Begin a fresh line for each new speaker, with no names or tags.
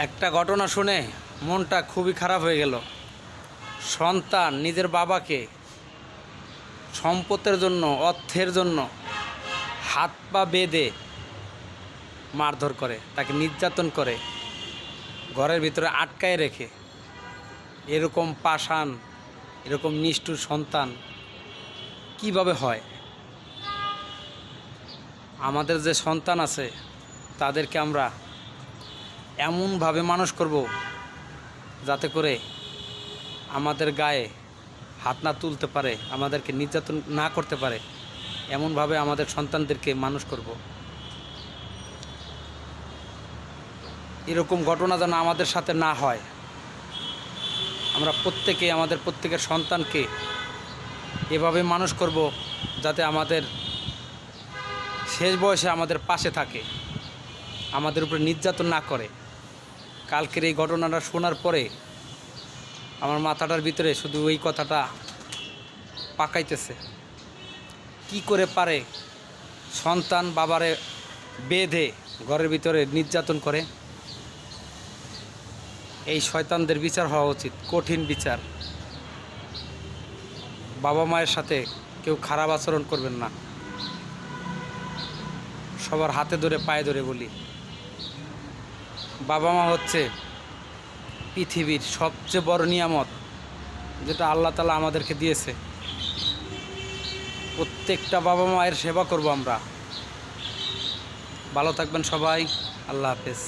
একটা ঘটনা শুনে মনটা খুবই খারাপ হয়ে গেল। সন্তান নিজের বাবাকে সম্পদের জন্য, অর্থের জন্য হাত পা বেঁধে মারধর করে, তাকে নির্যাতন করে, ঘরের ভিতরে আটকায় রেখে। এরকম পাষাণ, এরকম নিষ্ঠুর সন্তান কিভাবে হয়? আমাদের যে সন্তান আছে তাদেরকে আমরা এমনভাবে মানুষ করব যাতে করে আমাদের গায়ে হাত না তুলতে পারে, আমাদেরকে নির্যাতন না করতে পারে, এমনভাবে আমাদের সন্তানদেরকে মানুষ করব। এরকম ঘটনা যেন আমাদের সাথে না হয়। আমরা প্রত্যেকেই আমাদের প্রত্যেকের সন্তানকে এভাবে মানুষ করব যাতে আমাদের শেষ বয়সে আমাদের পাশে থাকে, আমাদের উপরে নির্যাতন না করে। কালকের এই ঘটনাটা শোনার পরে আমার মাথাটার ভিতরে শুধু ওই কথাটা পাকাইতেছে। কি করে পারে সন্তান বাবারে বেঁধে ঘরের ভিতরে নির্যাতন করে? এই শয়তানদের বিচার হওয়া উচিত, কঠিন বিচার। বাবা মায়ের সাথে কেউ খারাপ আচরণ করবেন না। সবার হাতে ধরে পায়ে ধরে বলি, বাবা মা হচ্ছে পৃথিবীর সবচেয়ে বড় নিয়ামত, যেটা আল্লাহ তাআলা আমাদেরকে দিয়েছে। প্রত্যেকটা বাবা মায়ের সেবা করব আমরা। ভালো থাকবেন সবাই। আল্লাহ হাফেজ।